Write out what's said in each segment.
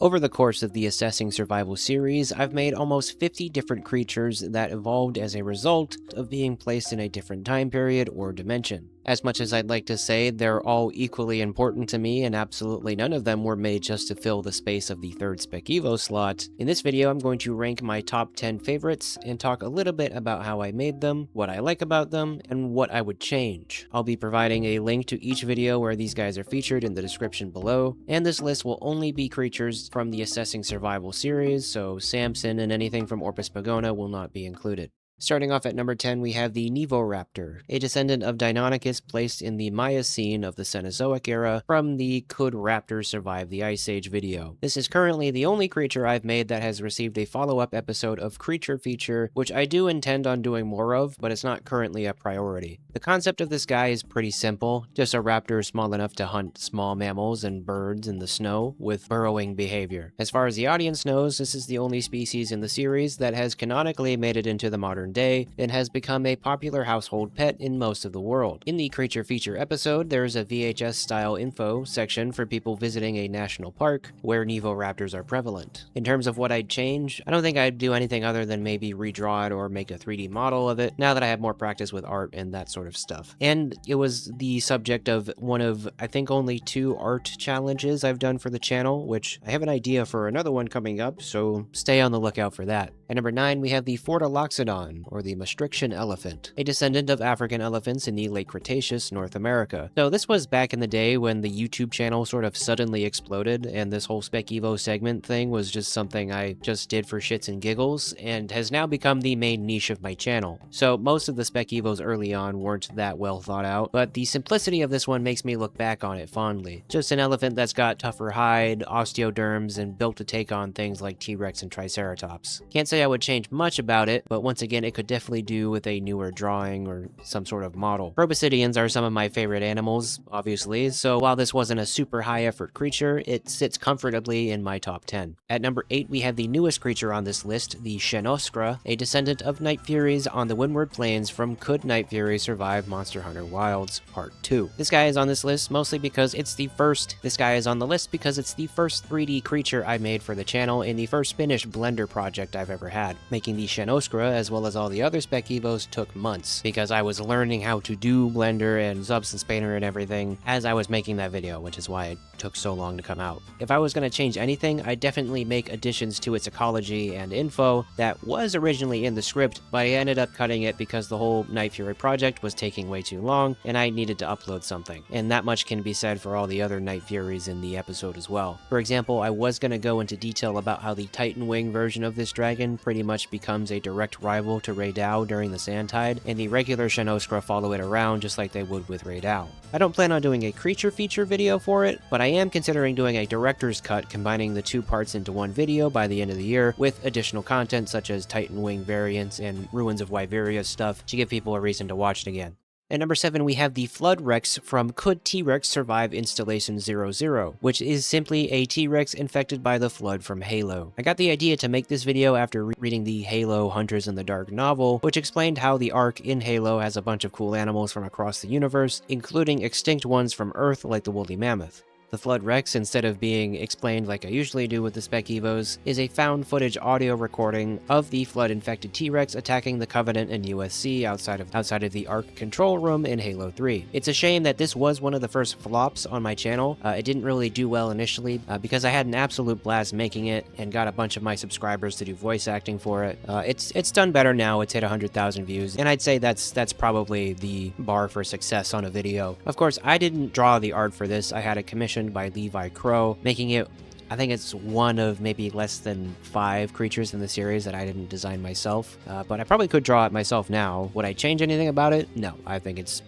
Over the course of the Assessing Survival series, I've made almost 50 different creatures that evolved as a result of being placed in a different time period or dimension. As much as I'd like to say they're all equally important to me and absolutely none of them were made just to fill the space of the third Spec Evo slot, in this video I'm going to rank my top 10 favorites and talk a little bit about how I made them, what I like about them, and what I would change. I'll be providing a link to each video where these guys are featured in the description below, and this list will only be creatures from the Assessing Survival series, so Samson and anything from Orpus Pagona will not be included. Starting off at number 10, we have the Nevoraptor, a descendant of Deinonychus placed in the Miocene of the Cenozoic era from the Could Raptors Survive the Ice Age video. This is currently the only creature I've made that has received a follow-up episode of Creature Feature, which I do intend on doing more of, but it's not currently a priority. The concept of this guy is pretty simple, just a raptor small enough to hunt small mammals and birds in the snow with burrowing behavior. As far as the audience knows, this is the only species in the series that has canonically made it into the modern day and has become a popular household pet in most of the world. In the Creature Feature episode, there is a VHS style info section for people visiting a national park where Nevoraptors are prevalent. In terms of what I'd change, I don't think I'd do anything other than maybe redraw it or make a 3D model of it now that I have more practice with art and that sort of stuff. And it was the subject of one of, I think, only 2 art challenges I've done for the channel, which I have an idea for another one coming up, so stay on the lookout for that. At number 9, we have the Foroxidon, or the Maastrichtian elephant, a descendant of African elephants in the late Cretaceous, North America. So this was back in the day when the YouTube channel sort of suddenly exploded, and this whole Spec Evo segment thing was just something I just did for shits and giggles, and has now become the main niche of my channel. So most of the Spec Evos early on weren't that well thought out, but the simplicity of this one makes me look back on it fondly. Just an elephant that's got tougher hide, osteoderms, and built to take on things like T-Rex and Triceratops. Can't say I would change much about it, but once again it could definitely do with a newer drawing or some sort of model. Proboscideans are some of my favorite animals, obviously, so while this wasn't a super high effort creature, it sits comfortably in my top 10. At number 8, we have the newest creature on this list, the Shenoskra, a descendant of Night Furies on the Windward Plains from Could Night Furies Survive Monster Hunter Wilds Part 2. This guy is on this list mostly because it's the first 3D creature I made for the channel in the first finished Blender project I've ever had. Making the Shenoskra, as well as all the other Spec Evos, took months because I was learning how to do Blender and Substance Painter and everything as I was making that video, which is why it took so long to come out. If I was going to change anything, I'd definitely make additions to its ecology and info that was originally in the script, but I ended up cutting it because the whole Night Fury project was taking way too long and I needed to upload something. And that much can be said for all the other Night Furies in the episode as well. For example, I was going to go into detail about how the Titan Wing version of this dragon pretty much becomes a direct rival to Raidao during the Sandtide, and the regular Shenoskra follow it around just like they would with Raidao. I don't plan on doing a creature feature video for it, but I am considering doing a director's cut combining the 2 parts into one video by the end of the year with additional content such as Titan Wing variants and Ruins of Wyveria stuff to give people a reason to watch it again. At number 7, we have the Flood Rex from Could T-Rex Survive Installation 00, which is simply a T-Rex infected by the Flood from Halo. I got the idea to make this video after reading the Halo Hunters in the Dark novel, which explained how the Ark in Halo has a bunch of cool animals from across the universe, including extinct ones from Earth like the woolly mammoth. The Flood Rex, instead of being explained like I usually do with the Spec Evos, is a found footage audio recording of the Flood-infected T-Rex attacking the Covenant and USC outside of the Ark control room in Halo 3. It's a shame that this was one of the first flops on my channel. It didn't really do well initially because I had an absolute blast making it and got a bunch of my subscribers to do voice acting for it. It's done better now. It's hit 100,000 views, and I'd say that's probably the bar for success on a video. Of course, I didn't draw the art for this. I had it commissioned by Levi Crow, making it, I think it's one of maybe less than 5 creatures in the series that I didn't design myself, but I probably could draw it myself now. Would I change anything about it? No, I think it's,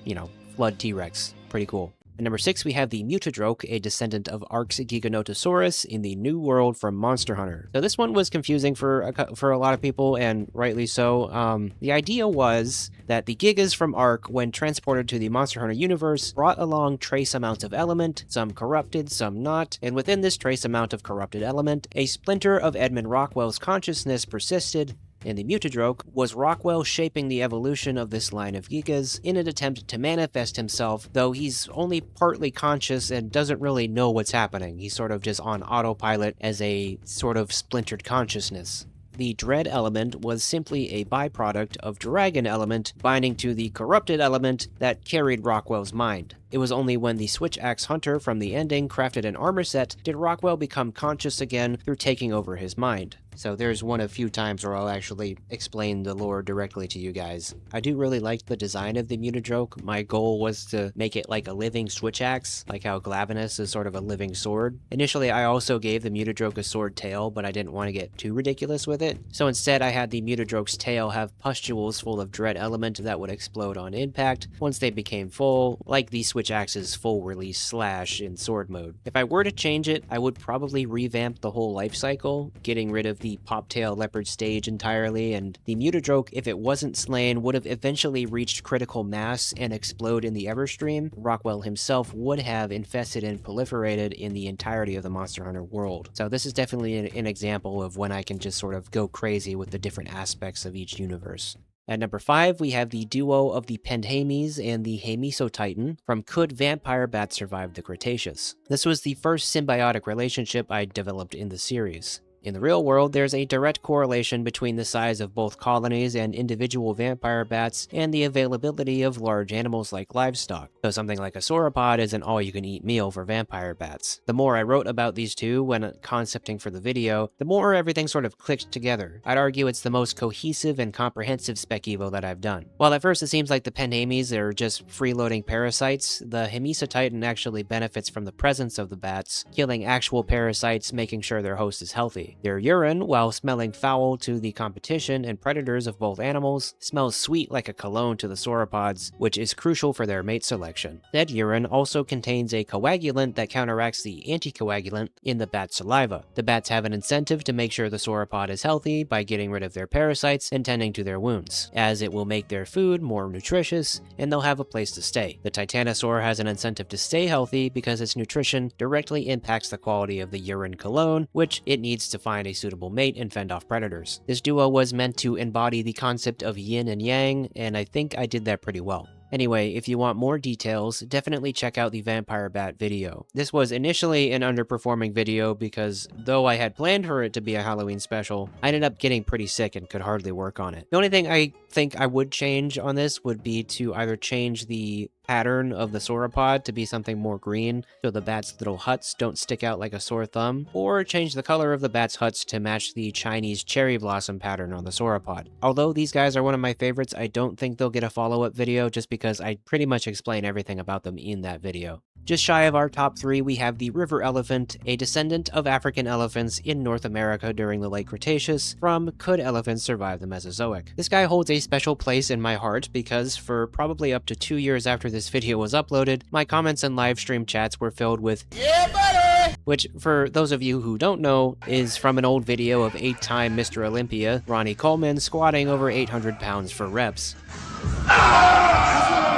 Flood T-Rex. Pretty cool. At number 6, we have the Mutadroke, a descendant of Ark's Giganotosaurus in the New World from Monster Hunter. So this one was confusing for a lot of people, and rightly so. The idea was that the Gigas from Ark, when transported to the Monster Hunter universe, brought along trace amounts of element, some corrupted, some not, and within this trace amount of corrupted element, a splinter of Edmund Rockwell's consciousness persisted, and the Mutadroke, was Rockwell shaping the evolution of this line of gigas in an attempt to manifest himself, though he's only partly conscious and doesn't really know what's happening. He's sort of just on autopilot as a sort of splintered consciousness. The dread element was simply a byproduct of dragon element binding to the corrupted element that carried Rockwell's mind. It was only when the Switch Axe Hunter from the ending crafted an armor set did Rockwell become conscious again through taking over his mind. So there's one of few times where I'll actually explain the lore directly to you guys. I do really like the design of the Mutadroke. My goal was to make it like a living switch axe, like how Glavenus is sort of a living sword. Initially, I also gave the Mutadroke a sword tail, but I didn't want to get too ridiculous with it. So instead, I had the Mutadroke's tail have pustules full of dread element that would explode on impact once they became full, like the Switch Axe's full release slash in sword mode. If I were to change it, I would probably revamp the whole life cycle, getting rid of the Poptail Leopard stage entirely, and the Mutadroke, if it wasn't slain, would have eventually reached critical mass and explode in the Everstream. Rockwell himself would have infested and proliferated in the entirety of the Monster Hunter world. So this is definitely an example of when I can just sort of go crazy with the different aspects of each universe. At number 5, we have the duo of the Pandamese and the Hiso Titan from Could Vampire Bats Survive the Cretaceous? This was the first symbiotic relationship I developed in the series. In the real world, there's a direct correlation between the size of both colonies and individual vampire bats and the availability of large animals like livestock. So something like a sauropod is an all-you-can-eat meal for vampire bats. The more I wrote about these two when concepting for the video, the more everything sort of clicked together. I'd argue it's the most cohesive and comprehensive spec evo that I've done. While at first it seems like the Pandamese are just freeloading parasites, the Hiso Titan actually benefits from the presence of the bats, killing actual parasites, making sure their host is healthy. Their urine, while smelling foul to the competition and predators of both animals, smells sweet like a cologne to the sauropods, which is crucial for their mate selection. Said urine also contains a coagulant that counteracts the anticoagulant in the bat's saliva. The bats have an incentive to make sure the sauropod is healthy by getting rid of their parasites and tending to their wounds, as it will make their food more nutritious and they'll have a place to stay. The Titanosaur has an incentive to stay healthy because its nutrition directly impacts the quality of the urine cologne, which it needs to find a suitable mate and fend off predators. This duo was meant to embody the concept of yin and yang, and I think I did that pretty well. Anyway, if you want more details, definitely check out the Vampire Bat video. This was initially an underperforming video because though I had planned for it to be a Halloween special, I ended up getting pretty sick and could hardly work on it. The only thing I think I would change on this would be to either change the pattern of the sauropod to be something more green so the bat's little huts don't stick out like a sore thumb, or change the color of the bat's huts to match the Chinese cherry blossom pattern on the sauropod. Although these guys are one of my favorites, I don't think they'll get a follow-up video just because I pretty much explain everything about them in that video. Just shy of our top 3, we have the river elephant, a descendant of African elephants in North America during the late Cretaceous, from Could Elephants Survive the Mesozoic? This guy holds a special place in my heart because for probably up to 2 years after this video was uploaded, my comments and live stream chats were filled with "Yeah, buddy!" Which, for those of you who don't know, is from an old video of 8-time Mr. Olympia, Ronnie Coleman, squatting over 800 pounds for reps.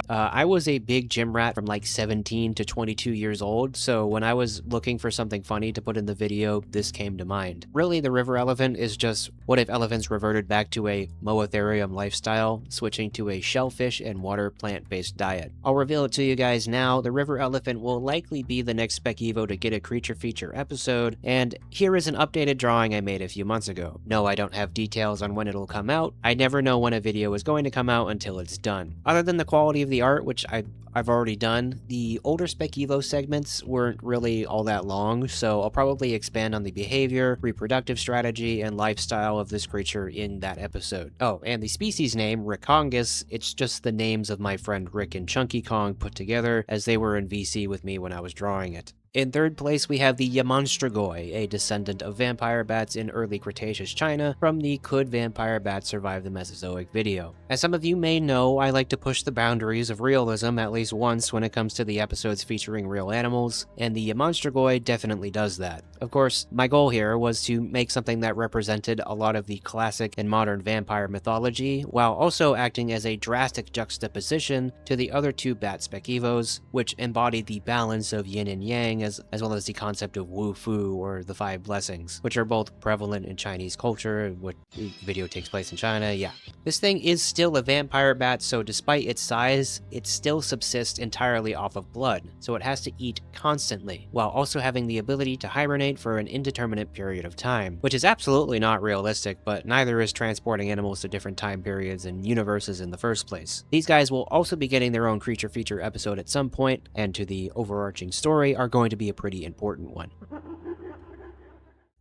I was a big gym rat from like 17 to 22 years old, so when I was looking for something funny to put in the video, this came to mind. Really, the river elephant is just what if elephants reverted back to a Moatherium lifestyle, switching to a shellfish and water plant-based diet. I'll reveal it to you guys now. The river elephant will likely be the next spec evo to get a creature feature episode, and here is an updated drawing I made a few months ago. No, I don't have details on when it'll come out. I never know when a video is going to come out until it's done. Other than the quality of the art, which I've already done, the older Spec Evo segments weren't really all that long, so I'll probably expand on the behavior, reproductive strategy, and lifestyle of this creature in that episode. Oh, and the species name, Rickongus, it's just the names of my friend Rick and Chunky Kong put together as they were in VC with me when I was drawing it. In third place, we have the Yammonstrogoy, a descendant of vampire bats in early Cretaceous China from the Could Vampire Bats Survive the Mesozoic video. As some of you may know, I like to push the boundaries of realism at least once when it comes to the episodes featuring real animals, and the Yammonstrogoy definitely does that. Of course, my goal here was to make something that represented a lot of the classic and modern vampire mythology, while also acting as a drastic juxtaposition to the other two bat spec evos, which embody the balance of yin and yang, as well as the concept of Wu Fu, or the Five Blessings, which are both prevalent in Chinese culture. What video takes place in China, yeah. This thing is still a vampire bat, so despite its size, it still subsists entirely off of blood, so it has to eat constantly, while also having the ability to hibernate for an indeterminate period of time, which is absolutely not realistic, but neither is transporting animals to different time periods and universes in the first place. These guys will also be getting their own creature feature episode at some point, and to the overarching story are going to be a pretty important one.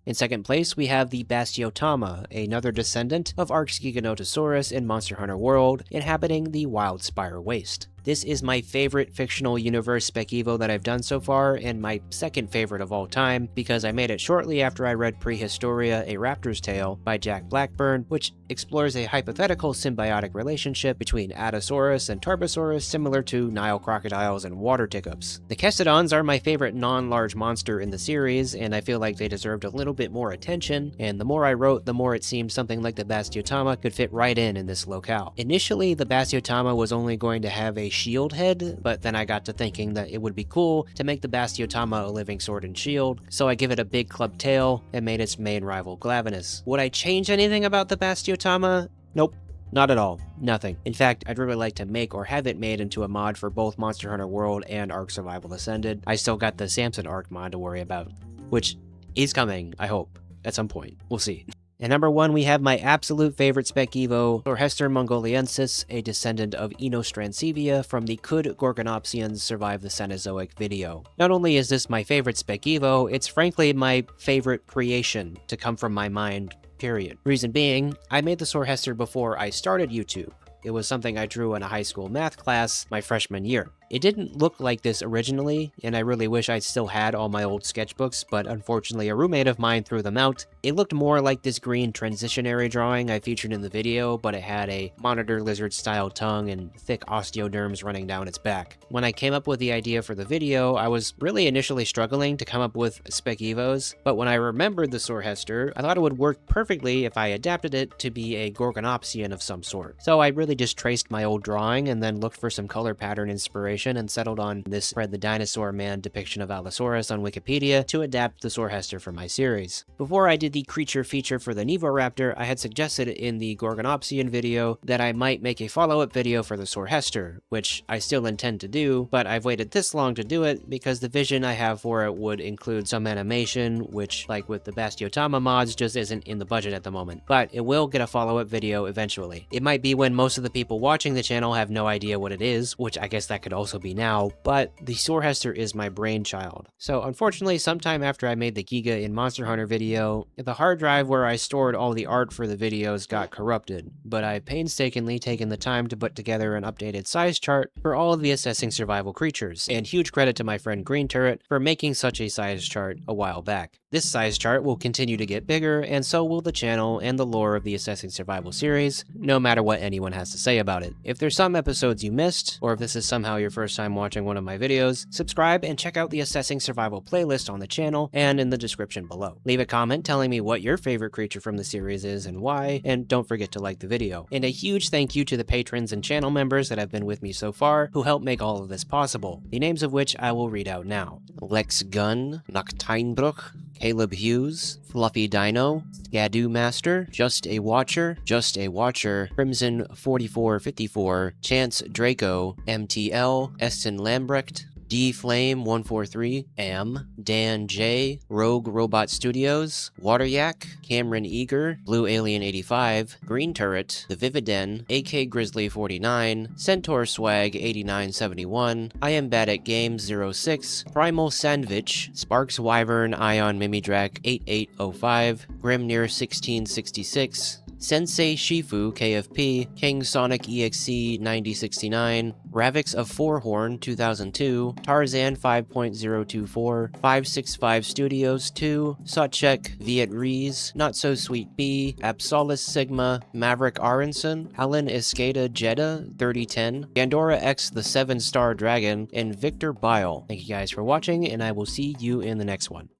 In second place, we have the Bastotama, another descendant of Arxgiganotosaurus in Monster Hunter World, inhabiting the Wildspire Waste. This is my favorite fictional universe spec evo that I've done so far, and my second favorite of all time, because I made it shortly after I read Prehistoria: A Raptor's Tale by Jack Blackburn, which explores a hypothetical symbiotic relationship between Adasaurus and Tarbosaurus similar to Nile crocodiles and water tickups. The Kestodons are my favorite non-large monster in the series, and I feel like they deserved a little bit more attention, and the more I wrote, the more it seemed something like the Bastotama could fit right in this locale. Initially, the Bastotama was only going to have a shield head, but then I got to thinking that it would be cool to make the Bastotama a living sword and shield, so I give it a big club tail and made its main rival Glavenus. Would I change anything about the Bastotama? Nope. Not at all. Nothing. In fact, I'd really like to make or have it made into a mod for both Monster Hunter World and Ark Survival Ascended. I still got the Samson Ark mod to worry about, which is coming, I hope, at some point. We'll see. At number 1, we have my absolute favorite spec evo, Thorestern Mongoliansis, a descendant of Enostransevia from the Could Gorgonopsians Survive the Cenozoic video. Not only is this my favorite spec evo, it's frankly my favorite creation to come from my mind, period. Reason being, I made the Thorestern before I started YouTube. It was something I drew in a high school math class my freshman year. It didn't look like this originally, and I really wish I still had all my old sketchbooks, but unfortunately a roommate of mine threw them out. It looked more like this green transitionary drawing I featured in the video, but it had a monitor lizard-style tongue and thick osteoderms running down its back. When I came up with the idea for the video, I was really initially struggling to come up with spec evos, but when I remembered the Thorestern, I thought it would work perfectly if I adapted it to be a Gorgonopsian of some sort. So I really just traced my old drawing and then looked for some color pattern inspiration and settled on this Fred the Dinosaur Man depiction of Allosaurus on Wikipedia to adapt the Thorestern for my series. Before I did the creature feature for the Nevoraptor, I had suggested in the Gorgonopsian video that I might make a follow-up video for the Thorestern, which I still intend to do, but I've waited this long to do it because the vision I have for it would include some animation, which, like with the Bastotama mods, just isn't in the budget at the moment. But it will get a follow-up video eventually. It might be when most of the people watching the channel have no idea what it is, which I guess that could also be now, but the Thorestern is my brainchild. So unfortunately, sometime after I made the Giga in Monster Hunter video, the hard drive where I stored all the art for the videos got corrupted, but I've painstakingly taken the time to put together an updated size chart for all of the Assessing Survival creatures, and huge credit to my friend Green Turret for making such a size chart a while back. This size chart will continue to get bigger, and so will the channel and the lore of the Assessing Survival series, no matter what anyone has to say about it. If there's some episodes you missed, or if this is somehow your first time watching one of my videos, subscribe and check out the Assessing Survival playlist on the channel and in the description below. Leave a comment telling me what your favorite creature from the series is and why, and don't forget to like the video. And a huge thank you to the patrons and channel members that have been with me so far, who helped make all of this possible, the names of which I will read out now. Lex Gunn, Noctinebrook, Caleb Hughes, Fluffy Dino, Skadoo Master, Just a Watcher, Crimson 4454, Chance Draco, MTL, Eston Lambrecht, D Flame 143, Am, Dan J, Rogue Robot Studios, Wateryak, Cameron Eager, Blue Alien 85, Green Turret, The Vividen, AK Grizzly 49, Centaur Swag 8971, I Am Bad at Games 06, Primal Sandwich, Sparks Wyvern Ion Mimidrak 8805, Grimnir 1666, Sensei Shifu KFP, King Sonic EXC 9069, Ravix of Fourhorn 2002, Tarzan 5.024, 565 Studios 2, Sotchek, Viet Rees, Not So Sweet B, Absolus Sigma, Maverick Aronson, Alan Escada Jeddah 3010, Pandora X the 7-Star Dragon, and Victor Bile. Thank you guys for watching, and I will see you in the next one.